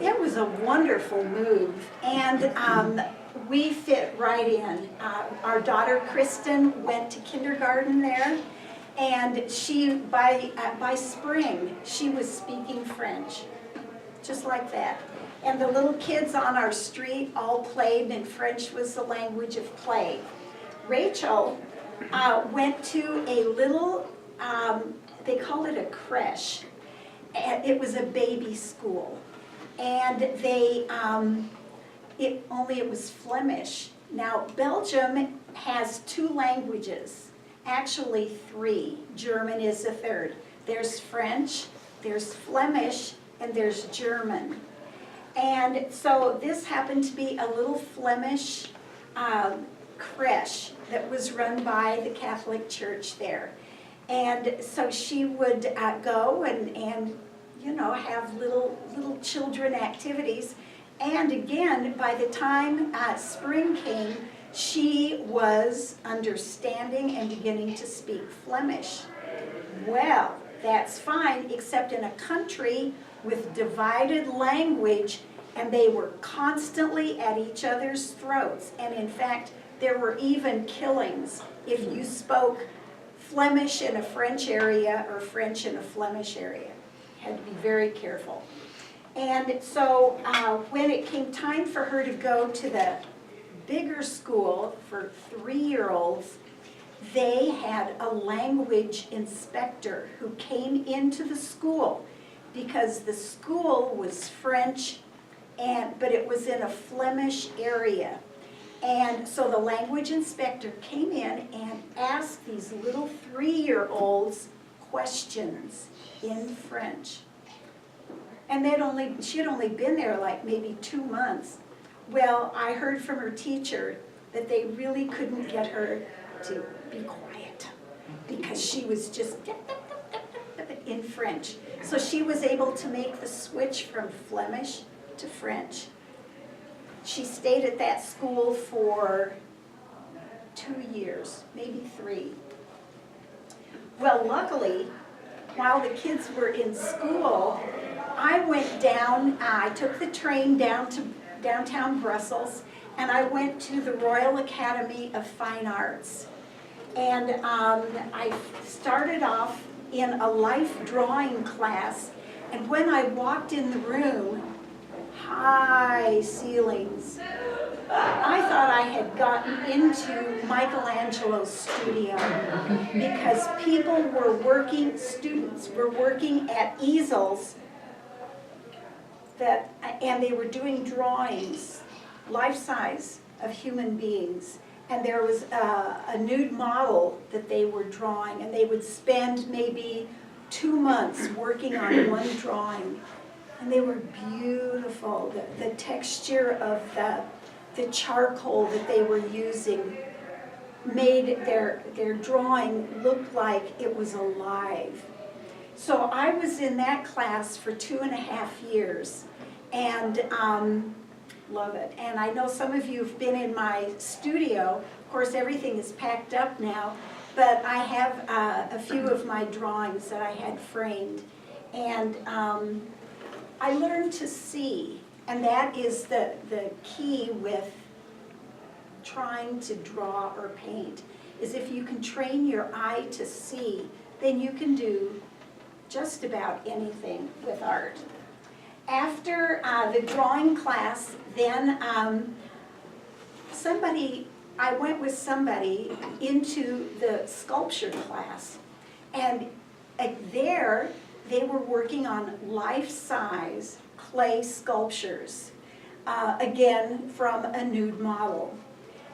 It was a wonderful move, and we fit right in. Our daughter Kristen went to kindergarten there, and she by spring she was speaking French, just like that. And the little kids on our street all played, and French was the language of play. Rachel went to a little, they call it a creche. And it was a baby school, and it was Flemish. Now Belgium has two languages, actually three. German is the third. There's French, there's Flemish, and there's German. And so this happened to be a little Flemish creche that was run by the Catholic Church there. And so she would go and you know, have little children activities. And again, by the time spring came, she was understanding and beginning to speak Flemish. Well, that's fine, except in a country with divided language, and they were constantly at each other's throats. And in fact, there were even killings if you spoke Flemish in a French area or French in a Flemish area. Had to be very careful. And so when it came time for her to go to the bigger school for 3-year-olds, they had a language inspector who came into the school because the school was French, but it was in a Flemish area. And so the language inspector came in and asked these little 3-year-olds questions in French. And she had only been there like maybe 2 months. Well, I heard from her teacher that they really couldn't get her to be quiet because she was just in French. So she was able to make the switch from Flemish to French. She stayed at that school for 2 years, maybe 3. Well, luckily, while the kids were in school, I went down, I took the train down to downtown Brussels, and I went to the Royal Academy of Fine Arts. And I started off in a life drawing class, and when I walked in the room, high ceilings, I thought I had gotten into Michelangelo's studio because people were working, students were working at easels and they were doing drawings, life-size, of human beings. And there was a nude model that they were drawing, and they would spend maybe 2 months working on one drawing. And they were beautiful. The texture of the charcoal that they were using made their drawing look like it was alive. So I was in that class for 2.5 years, and love it. And I know some of you have been in my studio. Of course, everything is packed up now, but I have a few of my drawings that I had framed. And I learned to see, and that is the key with trying to draw or paint, is if you can train your eye to see, then you can do just about anything with art. After the drawing class, then I went with somebody into the sculpture class, and there they were working on life-size clay sculptures, again from a nude model.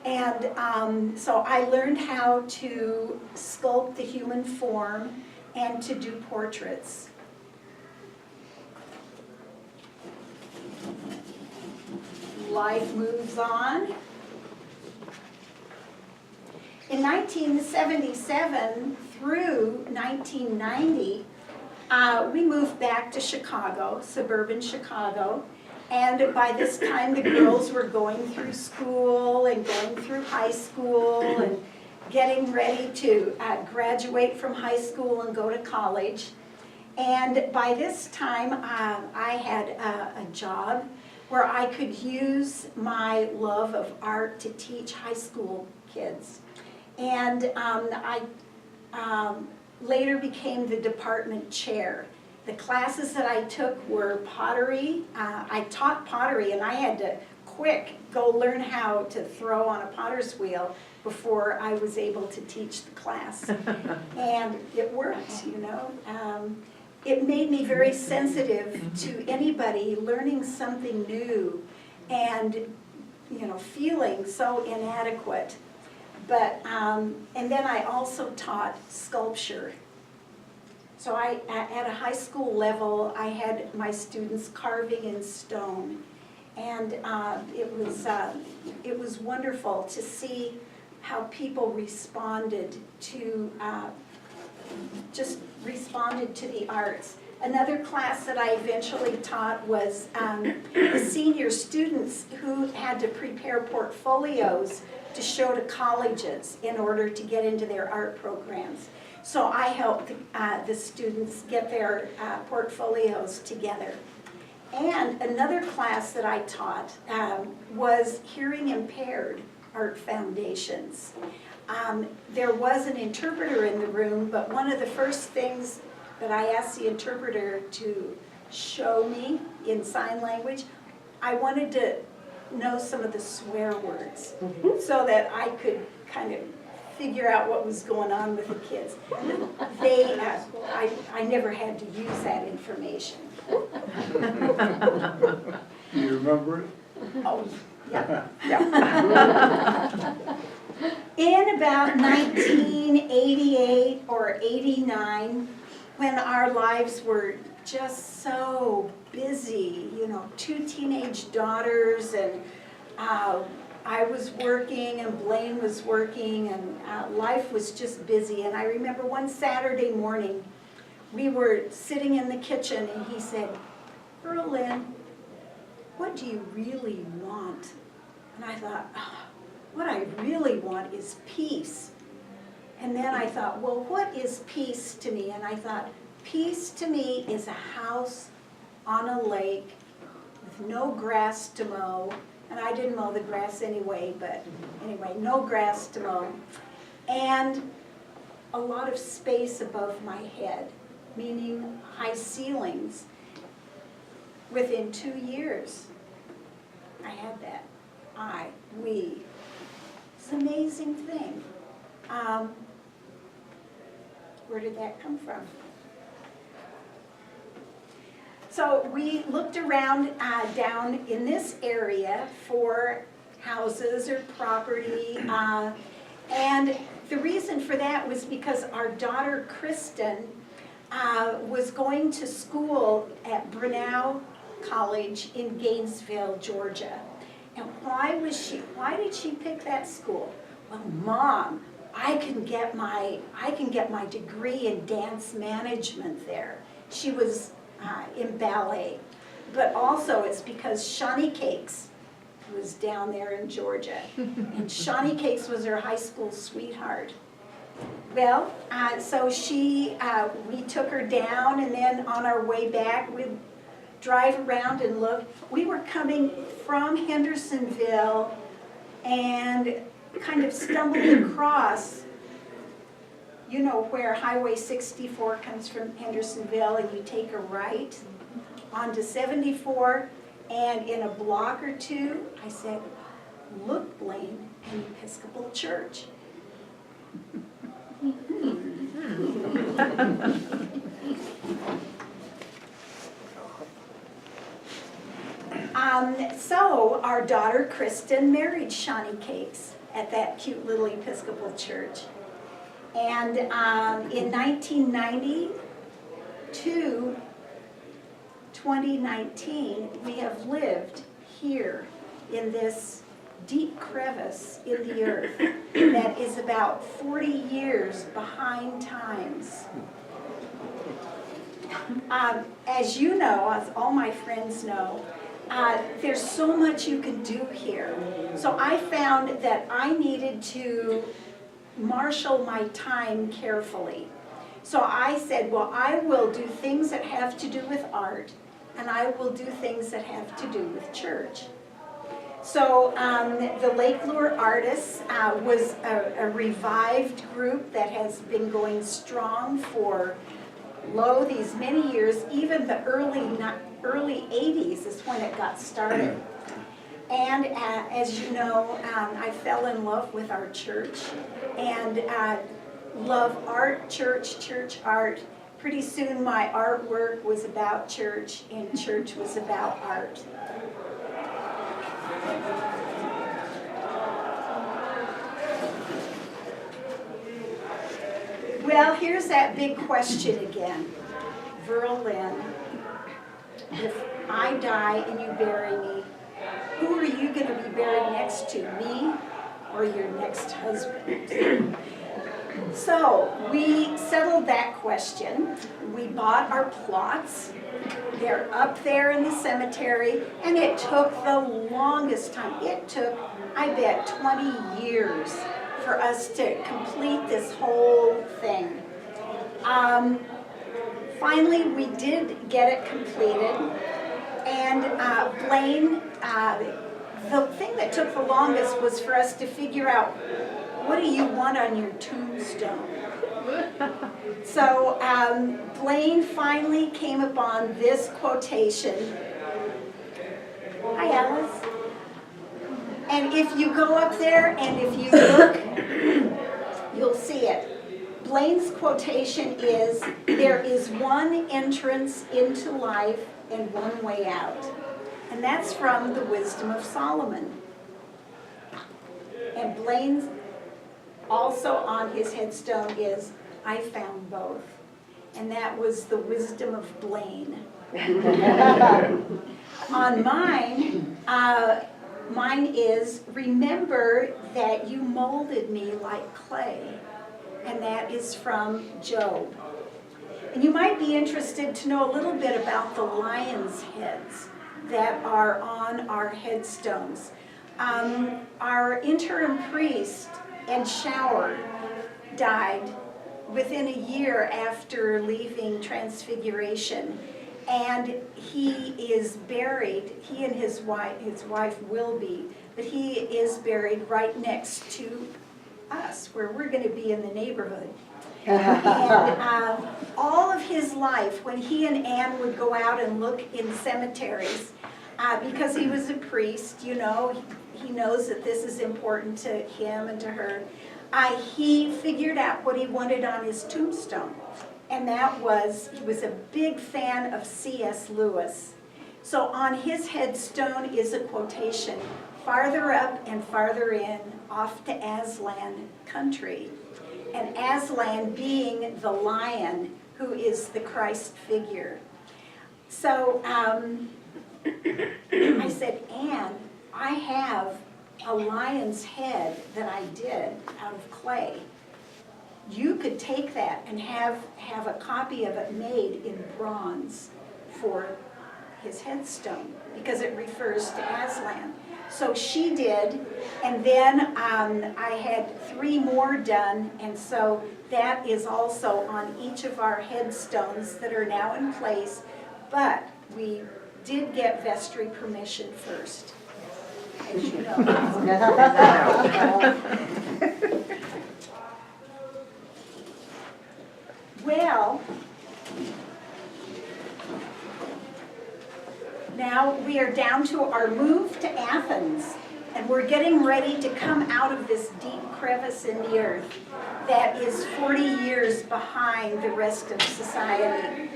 And so I learned how to sculpt the human form and to do portraits. Life moves on. In 1977 through 1990, we moved back to Chicago, suburban Chicago, and by this time the girls were going through school and going through high school and getting ready to graduate from high school and go to college. And by this time, I had a job where I could use my love of art to teach high school kids. And I later became the department chair. The classes that I took were pottery. I taught pottery, and I had to go learn how to throw on a potter's wheel before I was able to teach the class. And it worked, you know. It made me very sensitive to anybody learning something new and, you know, feeling so inadequate. But, and then I also taught sculpture. So at a high school level, I had my students carving in stone. And it was wonderful to see how people responded to, just responded to the arts. Another class that I eventually taught was the senior students who had to prepare portfolios to show to colleges in order to get into their art programs. So I helped the students get their portfolios together. And another class that I taught was hearing impaired art foundations. There was an interpreter in the room, but one of the first things that I asked the interpreter to show me in sign language, I wanted to know some of the swear words so that I could kind of figure out what was going on with the kids. I never had to use that information. Do you remember it? Oh, yeah. In about 1988 or 89, when our lives were just so busy, you know, 2 teenage daughters, and I was working and Blaine was working, and life was just busy. And I remember one Saturday morning, we were sitting in the kitchen and he said, "Earl Lynn, what do you really want?" And I thought, oh, what I really want is peace. And then I thought, well, what is peace to me? And I thought, peace to me is a house on a lake with no grass to mow. And I didn't mow the grass anyway, but anyway, no grass to mow. And a lot of space above my head, meaning high ceilings. Within 2 years, I had that. We. It's an amazing thing. Where did that come from? So we looked around down in this area for houses or property, and the reason for that was because our daughter Kristen was going to school at Brunel College in Gainesville, Georgia. And why did she pick that school? Well, Mom, I can get my degree in dance management there. She was in ballet. But also it's because Shawnee Cakes was down there in Georgia. And Shawnee Cakes was her high school sweetheart. Well, so we took her down, and then on our way back, we'd drive around and look. We were coming from Hendersonville and kind of stumbled across, you know, where Highway 64 comes from Hendersonville, and you take a right onto 74, and in a block or two, I said, "Look, Blaine, an Episcopal church." So our daughter Kristen married Shawnee Cakes at that cute little Episcopal church. And in 1990 to 2019, we have lived here in this deep crevice in the earth that is about 40 years behind times. As you know, as all my friends know, there's so much you can do here. So I found that I needed to marshal my time carefully, So I said, well, I will do things that have to do with art, and I will do things that have to do with church. So the Lake Lure Artists was a revived group that has been going strong for, these many years. Even the early 80s is when it got started. And as you know, I fell in love with our church and love art, church art. Pretty soon my artwork was about church and church was about art. Well, here's that big question again. Verlyn, if I die and you bury me, who are you going to be buried next to, me or your next husband? So we settled that question. We bought our plots. They're up there in the cemetery, and it took the longest time. It took, I bet, 20 years for us to complete this whole thing. Finally, we did get it completed, and Blaine, the thing that took the longest was for us to figure out, what do you want on your tombstone? So Blaine finally came upon this quotation. Hi, Alice. And if you go up there and if you look, you'll see it. Blaine's quotation is, there is one entrance into life and one way out. And that's from the Wisdom of Solomon. And Blaine's also on his headstone is, I found both. And that was the wisdom of Blaine. On mine, mine is, remember that you molded me like clay. And that is from Job. And you might be interested to know a little bit about the lion's heads that are on our headstones. Our interim priest and shower died within a year after leaving Transfiguration, and he is buried, he and his wife will be, but he is buried right next to us, where we're going to be in the neighborhood. And all of his life, when he and Ann would go out and look in cemeteries, because he was a priest, you know, he knows that this is important to him and to her, he figured out what he wanted on his tombstone. And that was, he was a big fan of C.S. Lewis. So on his headstone is a quotation, farther up and farther in, off to Aslan country. And Aslan being the lion who is the Christ figure. So I said, Anne, I have a lion's head that I did out of clay. You could take that and have a copy of it made in bronze for his headstone, because it refers to Aslan. So she did, and then I had 3 more done, and so that is also on each of our headstones that are now in place, but we did get vestry permission first, as you know. Well, now we are down to our move to Athens, and we're getting ready to come out of this deep crevice in the earth that is 40 years behind the rest of society.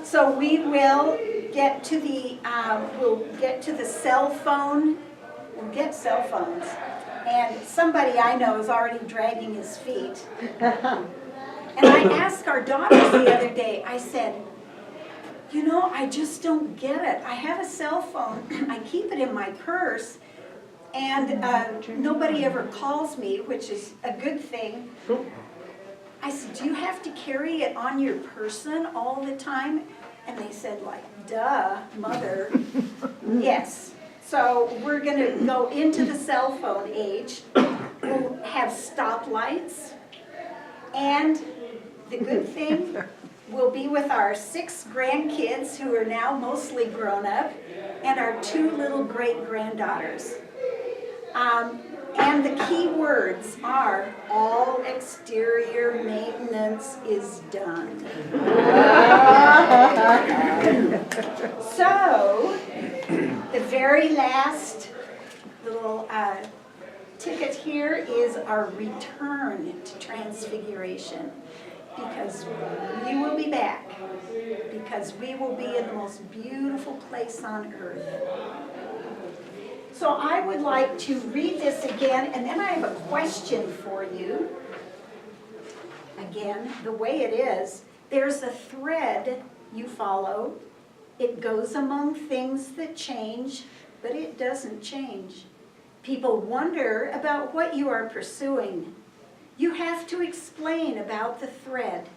So we will get to the cell phone. We'll get cell phones, and somebody I know is already dragging his feet. And I asked our daughters the other day, I said, you know, I just don't get it. I have a cell phone, I keep it in my purse, and nobody ever calls me, which is a good thing. I said, do you have to carry it on your person all the time? And they said, like, duh, mother. Yes. So we're going to go into the cell phone age. We'll have stoplights, and the good thing, we'll be with our 6 grandkids who are now mostly grown up and our 2 little great-granddaughters. And the key words are, all exterior maintenance is done. So, the very last little ticket here is our return to Transfiguration, because we will be back, because we will be in the most beautiful place on earth. So I would like to read this again, and then I have a question for you. Again, the way it is, there's a thread you follow. It goes among things that change, but it doesn't change. People wonder about what you are pursuing. You have to explain about the thread,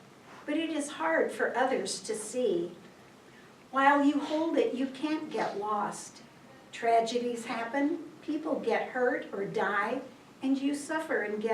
but it is hard for others to see. While you hold it, you can't get lost. Tragedies happen, people get hurt or die, and you suffer and get